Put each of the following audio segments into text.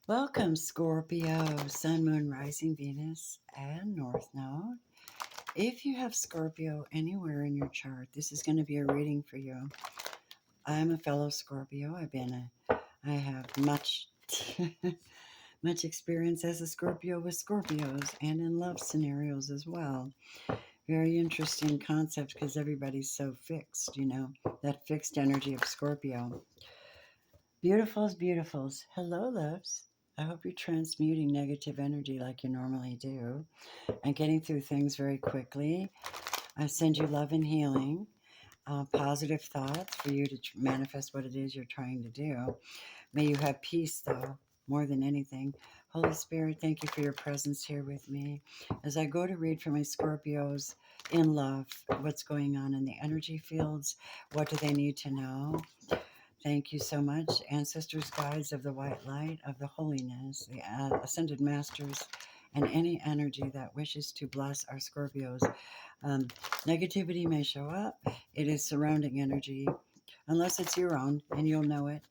Welcome, Scorpio, Sun, Moon, Rising, Venus, and North Node. If you have Scorpio anywhere in your chart, this is going to be a reading for you. I'm a fellow Scorpio. I have much, much experience as a Scorpio with Scorpios and in love scenarios as well. Very interesting concept because everybody's so fixed, that fixed energy of Scorpio. Beautifuls, beautifuls. Hello, loves. I hope you're transmuting negative energy like you normally do and getting through things very quickly. I send you love and healing, positive thoughts for you to manifest what it is you're trying to do. May you have peace, though, more than anything. Holy Spirit, thank you for your presence here with me. As I go to read for my Scorpios in love, what's going on in the energy fields, what do they need to know? Thank you so much, ancestors, guides of the white light, of the holiness, the ascended masters, and any energy that wishes to bless our Scorpios. Negativity may show up. It is surrounding energy, unless it's your own, and you'll know it.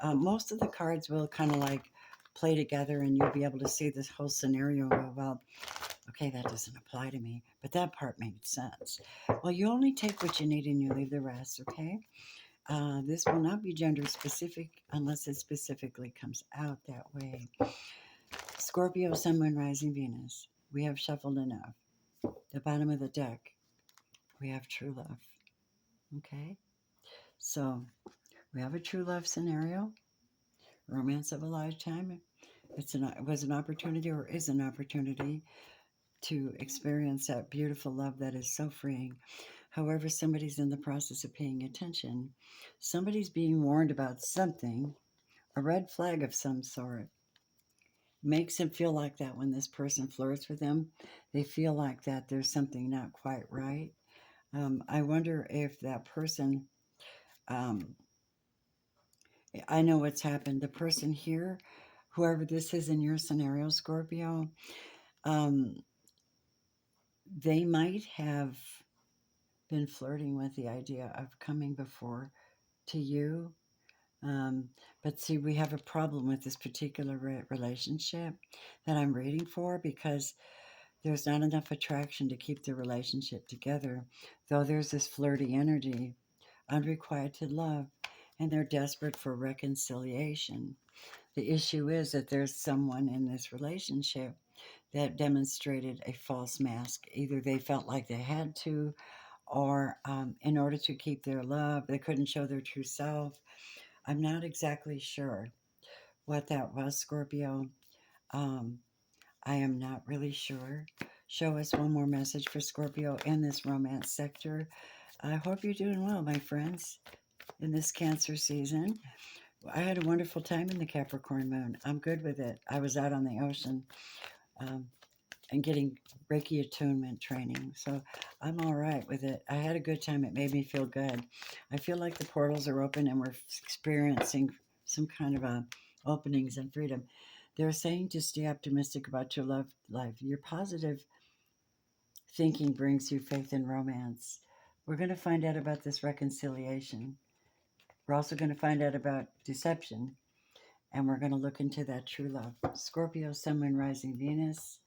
Most of the cards will kind of like play together, and you'll be able to see this whole scenario and go, well, okay, that doesn't apply to me, but that part made sense. Well, you only take what you need and you leave the rest, okay? This will not be gender specific unless it specifically comes out that way. Scorpio, Sun, Moon, Rising, Venus. We have shuffled enough. The bottom of the deck, we have true love. Okay? So, we have a true love scenario, romance of a lifetime. It was an opportunity or is an opportunity to experience that beautiful love that is so freeing. However, somebody's in the process of paying attention. Somebody's being warned about something, a red flag of some sort. Makes them feel like that when this person flirts with them. They feel like that there's something not quite right. I wonder if that person, um, I know what's happened. The person here, whoever this is in your scenario, Scorpio, um, they might have been flirting with the idea of coming before to you. Um, but see, we have a problem with this particular relationship that I'm reading for because there's not enough attraction to keep the relationship together, though there's this flirty energy, unrequited love, and they're desperate for reconciliation. The issue is that there's someone in this relationship that demonstrated a false mask. Either they felt like they had to, or in order to keep their love, they couldn't show their true self. I'm not exactly sure what that was, Scorpio. Um, I am not really sure. Show us one more message for Scorpio in this romance sector. I hope you're doing well, my friends, in this Cancer season. I had a wonderful time in the Capricorn moon. I'm good with it. I was out on the ocean um, and getting Reiki attunement training, so I'm all right with it. I had a good time. It made me feel good. I feel like the portals are open and we're experiencing some kind of openings and freedom. They're saying to stay optimistic about your love life. Your positive thinking brings you faith in romance. We're going to find out about this reconciliation. We're also going to find out about deception, and we're going to look into that true love. Scorpio, Sun, Moon, Rising, Venus.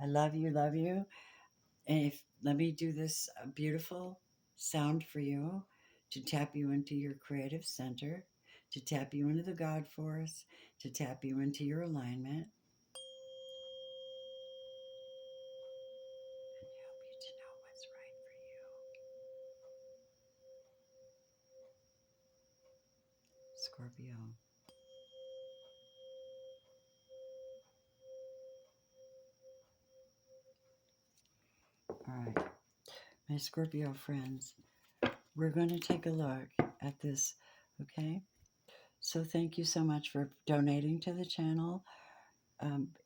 I love you, love you. And let me do this beautiful sound for you to tap you into your creative center, to tap you into the God force, to tap you into your alignment, and help you to know what's right for you. Scorpio. All right, my Scorpio friends, we're going to take a look at this, okay? So thank you so much for donating to the channel.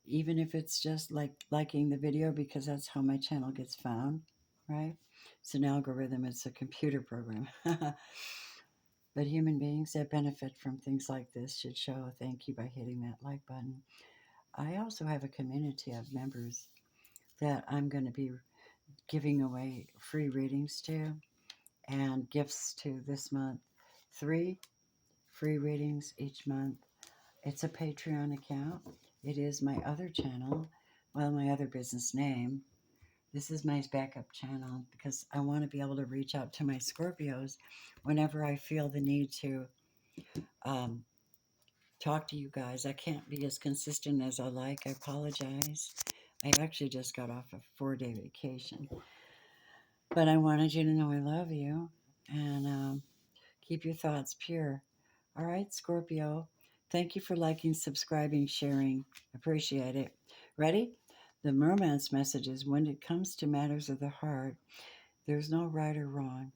Even if it's just like liking the video, because that's how my channel gets found, right? It's an algorithm, it's a computer program. But human beings that benefit from things like this should show a thank you by hitting that like button. I also have a community of members that I'm going to be giving away free readings to and gifts to this month. 3 free readings each month. It's a Patreon account. It is my other channel, well, my other business name. This is my backup channel because I want to be able to reach out to my Scorpios whenever I feel the need to um, talk to you guys. I can't be as consistent as I like. I apologize. I actually just got off a 4-day vacation. But I wanted you to know I love you and keep your thoughts pure. All right, Scorpio. Thank you for liking, subscribing, sharing. Appreciate it. Ready? The romance message is when it comes to matters of the heart, there's no right or wrong.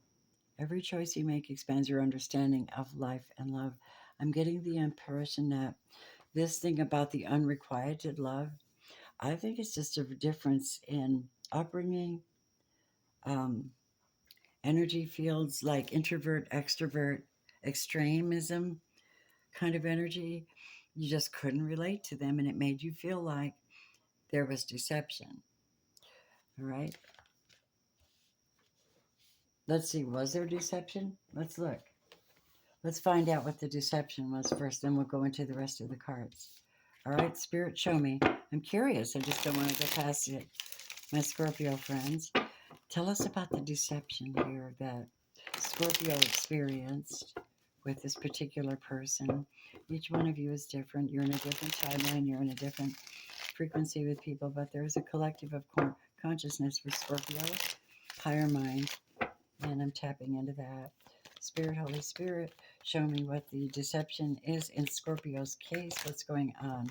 Every choice you make expands your understanding of life and love. I'm getting the impression that this thing about the unrequited love, I think it's just a difference in upbringing, um, energy fields like introvert, extrovert, extremism kind of energy. You just couldn't relate to them, and it made you feel like there was deception. All right. Let's see. Was there deception? Let's look. Let's find out what the deception was first, then we'll go into the rest of the cards. All right, Spirit, show me. I'm curious. I just don't want to go past it. My Scorpio friends, tell us about the deception here that Scorpio experienced with this particular person. Each one of you is different. You're in a different timeline. You're in a different frequency with people, but there's a collective of consciousness for Scorpio, higher mind, and I'm tapping into that. Spirit, Holy Spirit, show me what the deception is in Scorpio's case. What's going on?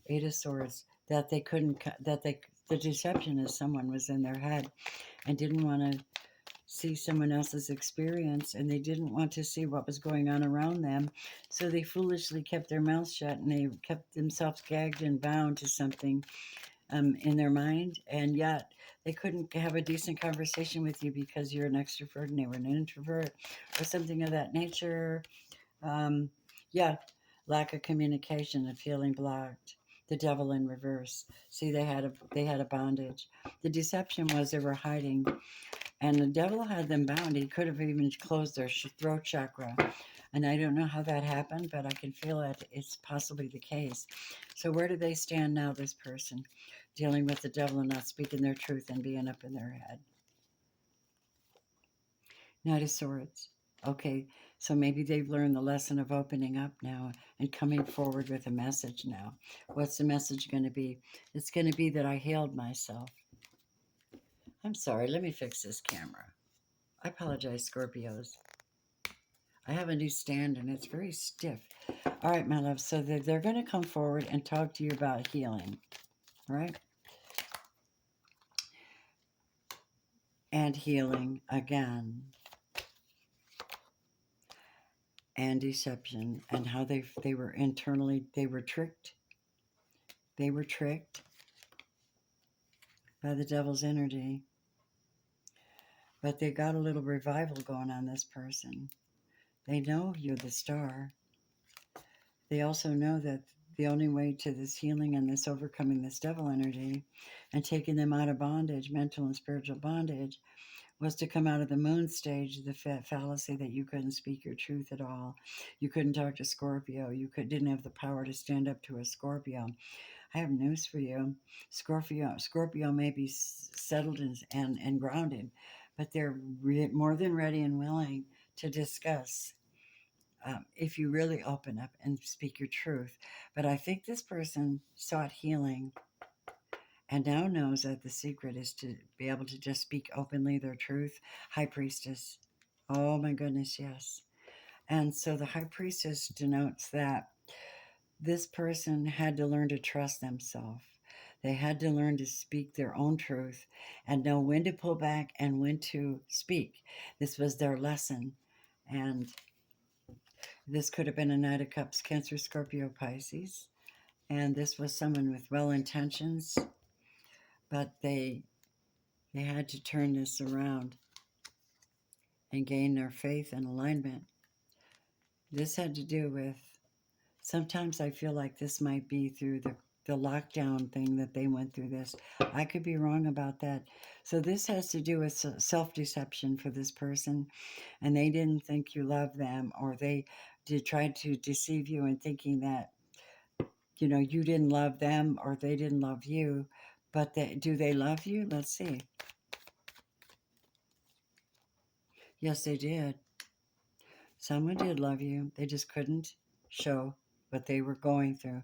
Eight of Swords. That they couldn't. The deception is someone was in their head and didn't want to see someone else's experience, and they didn't want to see what was going on around them, so they foolishly kept their mouths shut and they kept themselves gagged and bound to something in their mind, and yet they couldn't have a decent conversation with you because you're an extrovert and they were an introvert or something of that nature. um, yeah, lack of communication and feeling blocked. The devil in reverse. See, they had a bondage. The deception was they were hiding, and the devil had them bound. He could have even closed their throat chakra. And I don't know how that happened, but I can feel it. It's possibly the case. So where do they stand now, this person? Dealing with the devil and not speaking their truth and being up in their head. Knight of Swords. Okay, so maybe they've learned the lesson of opening up now and coming forward with a message now. What's the message going to be? It's going to be that I healed myself. I'm sorry, let me fix this camera. I apologize, Scorpios. I have a new stand and it's very stiff. All right, my love. So they're going to come forward and talk to you about healing, right? And healing again. And deception and how they were internally, they were tricked. They were tricked by the devil's energy. But they got a little revival going on this person. They know you're the star. They also know that the only way to this healing and this overcoming this devil energy and taking them out of bondage, mental and spiritual bondage, was to come out of the moon stage, the fallacy that you couldn't speak your truth at all. You couldn't talk to Scorpio. You didn't have the power to stand up to a Scorpio. I have news for you. Scorpio may be settled and grounded, but they're more than ready and willing to discuss if you really open up and speak your truth. But I think this person sought healing and now knows that the secret is to be able to just speak openly their truth. High Priestess. Oh my goodness, yes. And so the High Priestess denotes that this person had to learn to trust themselves. They had to learn to speak their own truth and know when to pull back and when to speak. This was their lesson. And this could have been a Knight of Cups, Cancer, Scorpio, Pisces. And this was someone with well intentions, but they had to turn this around and gain their faith and alignment. This had to do with, sometimes I feel like this might be through the lockdown thing that they went through this. I could be wrong about that. So this has to do with self-deception for this person, and they didn't think you loved them, or they tried to deceive you in thinking that, you know, you didn't love them or they didn't love you. But do they love you? Let's see. Yes, they did. Someone did love you. They just couldn't show what they were going through,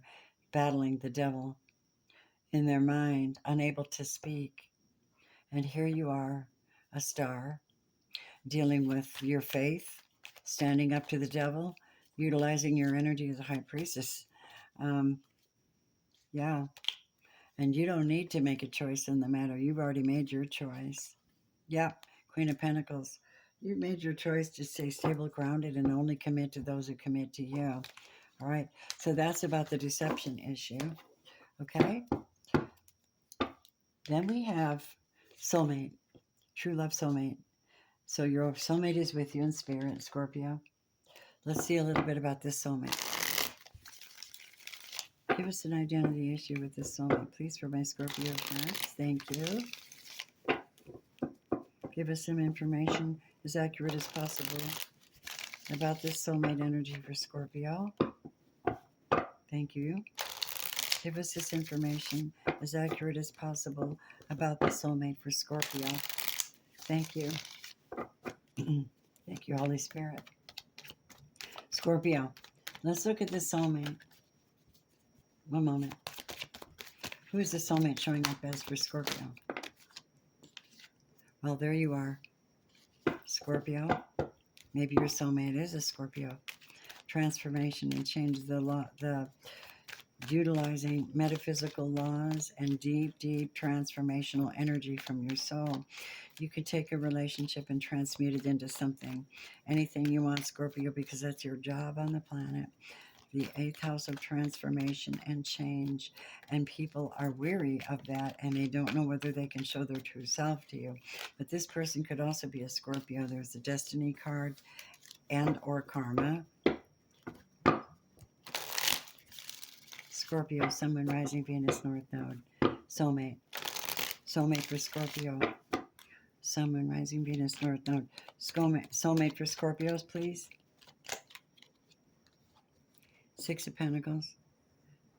battling the devil in their mind, unable to speak. And here you are, a star, dealing with your faith, standing up to the devil, utilizing your energy as a high priestess. Um, yeah. And you don't need to make a choice in the matter. You've already made your choice. Yep. Queen of Pentacles. You've made your choice to stay stable, grounded, and only commit to those who commit to you. All right. So that's about the deception issue. Okay. Then we have soulmate, true love soulmate. So your soulmate is with you in spirit, Scorpio. Let's see a little bit about this soulmate. Give us an identity issue with this soulmate, please, for my Scorpio friends. Thank you. Give us some information as accurate as possible about this soulmate energy for Scorpio. Thank you. Give us this information as accurate as possible about the soulmate for Scorpio. Thank you. Thank you, Holy Spirit. Scorpio, let's look at the soulmate. One moment. Who is the soulmate showing up as for Scorpio? Well, there you are, Scorpio. Maybe your soulmate is a Scorpio. Transformation and change the utilizing metaphysical laws and deep, deep transformational energy from your soul. You can take a relationship and transmute it into something, anything you want, Scorpio, because that's your job on the planet. The 8th house of transformation and change, and people are weary of that, and they don't know whether they can show their true self to you. But this person could also be a Scorpio. There's the destiny card and or karma. Scorpio, Sun, Moon, Rising, Venus, North Node. Soulmate. Soulmate for Scorpio. Sun, Moon, Rising, Venus, North Node. Soulmate for Scorpios, please. 6 of Pentacles.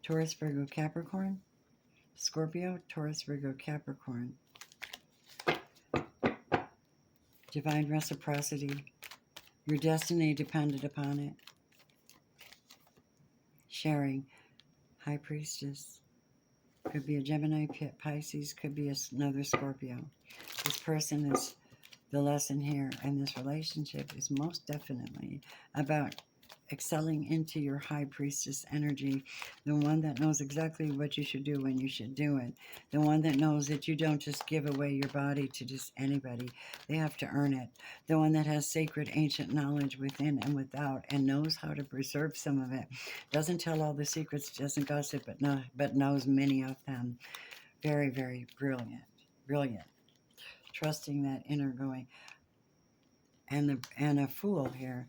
Taurus, Virgo, Capricorn. Scorpio, Taurus, Virgo, Capricorn. Divine reciprocity. Your destiny depended upon it. Sharing. High Priestess. Could be a Gemini, Pisces. Could be another Scorpio. This person is the lesson here, and this relationship is most definitely about excelling into your high priestess energy, the one that knows exactly what you should do when you should do it, the one that knows that you don't just give away your body to just anybody. They have to earn it, the one that has sacred ancient knowledge within and without and knows how to preserve some of it, doesn't tell all the secrets, doesn't gossip, but knows many of them. Very, very brilliant, trusting that inner going. And a Fool here.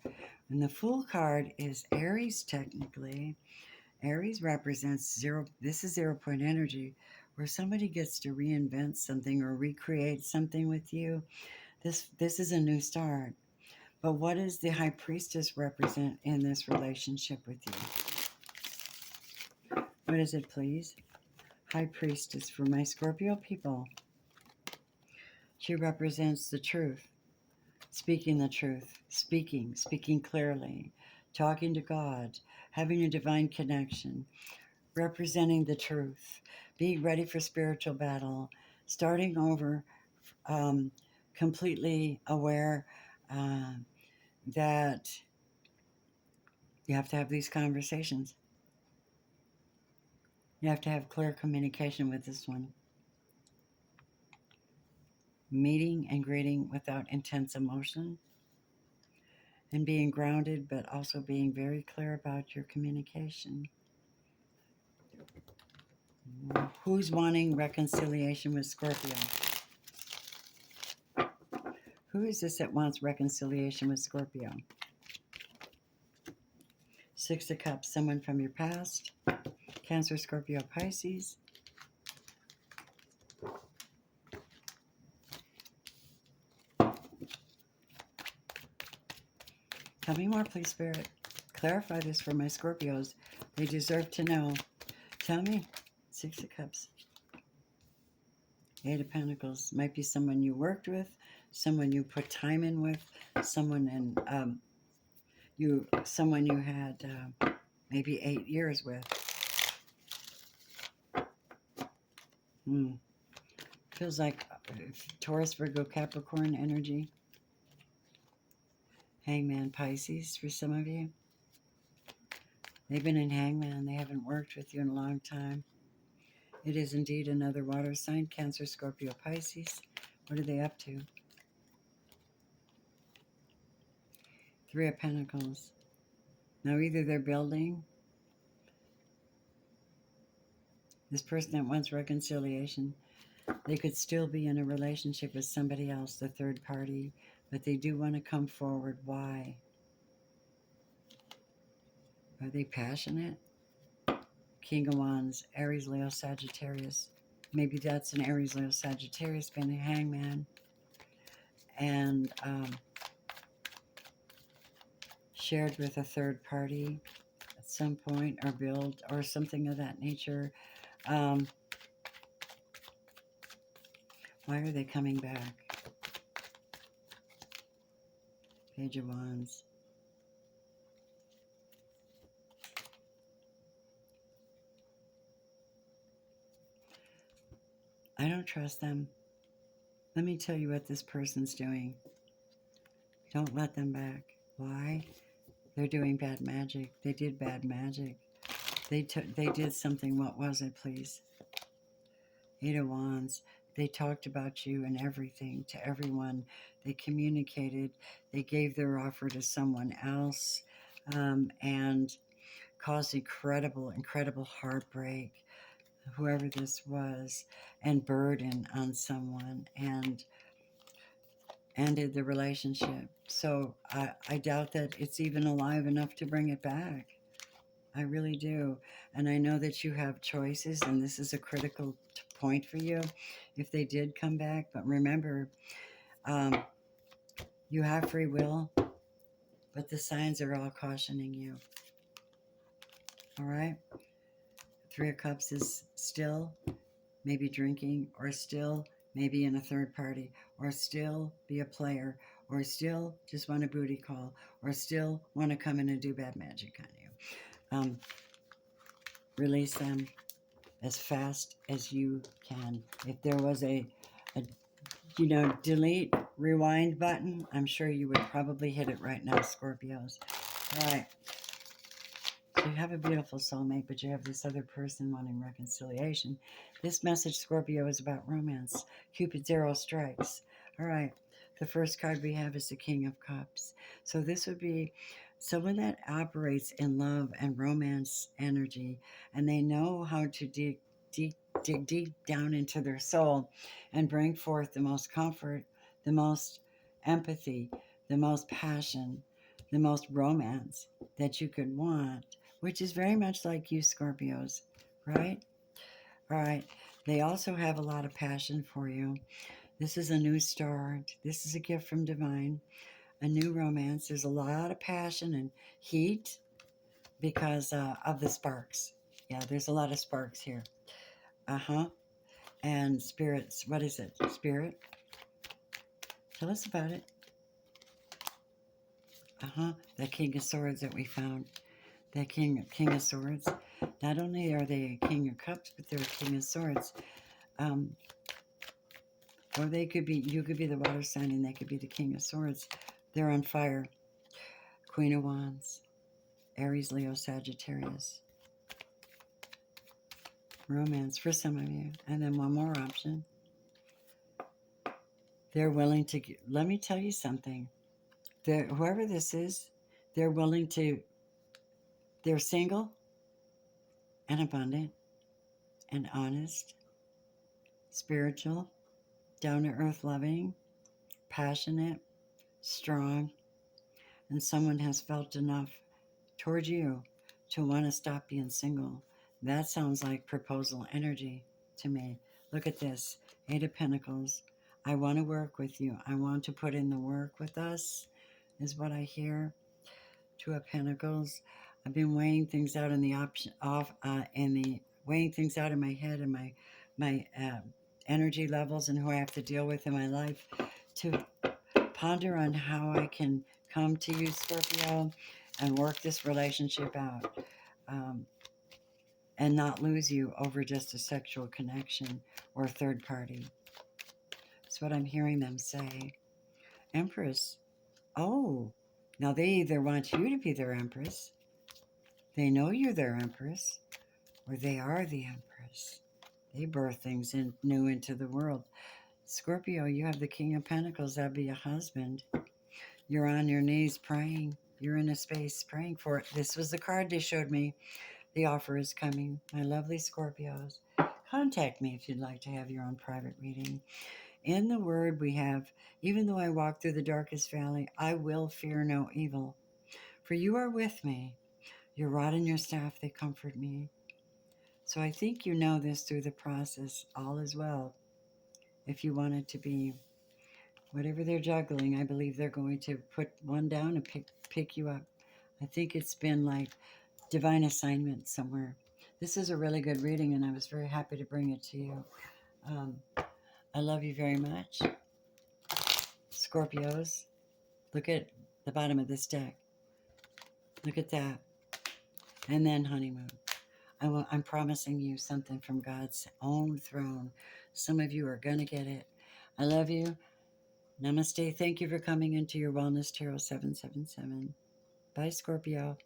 And the Fool card is Aries, technically. Aries represents zero. This is 0 point energy, where somebody gets to reinvent something or recreate something with you. This is a new start. But what does the High Priestess represent in this relationship with you? What is it, please? High Priestess for my Scorpio people. She represents the truth. Speaking the truth, speaking clearly, talking to God, having a divine connection, representing the truth, being ready for spiritual battle, starting over, completely aware that you have to have these conversations. You have to have clear communication with this one. Meeting and greeting without intense emotion. And being grounded, but also being very clear about your communication. Who's wanting reconciliation with Scorpio? Who is this that wants reconciliation with Scorpio? 6 of Cups, someone from your past. Cancer, Scorpio, Pisces. Tell me more, please, Spirit. Clarify this for my Scorpios. They deserve to know. Tell me. Six of Cups. Eight of Pentacles. Might be someone you worked with, someone you put time in with, someone someone you had maybe 8 years with. Feels like Taurus, Virgo, Capricorn energy. Hangman, Pisces for some of you. They've been in Hangman. They haven't worked with you in a long time. It is indeed another water sign. Cancer, Scorpio, Pisces. What are they up to? Three of Pentacles. Now either they're building. This person that wants reconciliation, they could still be in a relationship with somebody else, the third party, but they do want to come forward. Why? Are they passionate? King of Wands, Aries, Leo, Sagittarius. Maybe that's an Aries, Leo, Sagittarius being a hangman. And shared with a third party at some point, or build, or something of that nature. Why are they coming back? Page of Wands. I don't trust them. Let me tell you what this person's doing. Don't let them back. Why? They're doing bad magic. They did bad magic. They did something. What was it, please? Eight of Wands. They talked about you and everything to everyone. They communicated. They gave their offer to someone else, and caused incredible heartbreak, whoever this was, and burden on someone, and ended the relationship. So I doubt that it's even alive enough to bring it back. I really do. And I know that you have choices, and this is a critical point for you if they did come back. But remember, you have free will, but the signs are all cautioning you. All right? Three of Cups is still maybe drinking, or still maybe in a third party, or still be a player, or still just want a booty call, or still want to come in and do bad magic on you. Release them as fast as you can. If there was a delete, rewind button, I'm sure you would probably hit it right now, Scorpios. All right. So you have a beautiful soulmate, but you have this other person wanting reconciliation. This message, Scorpio, is about romance. Cupid's arrow strikes. All right. The first card we have is the King of Cups. So this would be someone that operates in love and romance energy, and they know how to dig deep down into their soul and bring forth the most comfort, the most empathy, the most passion, the most romance that you could want, which is very much like you, Scorpios, right? All right. They also have a lot of passion for you. This is a new start. This is a gift from divine, a new romance. There's a lot of passion and heat because of the sparks. Yeah, there's a lot of sparks here. And spirits. What is it? Spirit? Tell us about it. The King of Swords that we found. The King of Swords. Not only are they a King of Cups, but they're a King of Swords. Or they could be, you could be the water sign and they could be the King of Swords. They're on fire. Queen of Wands. Aries, Leo, Sagittarius. Romance for some of you. And then one more option. They're willing to, let me tell you something. Whoever this is, they're willing to, they're single and abundant and honest, spiritual, down-to-earth loving, passionate, strong, and someone has felt enough toward you to want to stop being single. That sounds like proposal energy to me. Look at this. Eight of Pentacles. I want to work with you. I want to put in the work with us, is what I hear. Two of Pentacles. I've been weighing things out in the option off in the weighing things out in my head and my energy levels and who I have to deal with in my life to ponder on how I can come to you, Scorpio, and work this relationship out, and not lose you over just a sexual connection or a third party. That's what I'm hearing them say. Empress. Oh, now they either want you to be their empress, they know you're their empress, or they are the empress. They birth things new into the world. Scorpio, you have the King of Pentacles. That'd be a husband. You're on your knees praying. You're in a space praying for it. This was the card they showed me. The offer is coming. My lovely Scorpios, contact me if you'd like to have your own private reading. In the word we have, even though I walk through the darkest valley, I will fear no evil. For you are with me. Your rod and your staff, they comfort me. So I think you know this through the process. All is well. If you want it to be whatever they're juggling, I believe they're going to put one down and pick you up. I think it's been like divine assignment somewhere. This is a really good reading, and I was very happy to bring it to you. I love you very much. Scorpios, look at the bottom of this deck. Look at that. And then honeymoon. I'm promising you something from God's own throne. Some of you are going to get it. I love you. Namaste. Thank you for coming into your Wellness Tarot 777. Bye, Scorpio.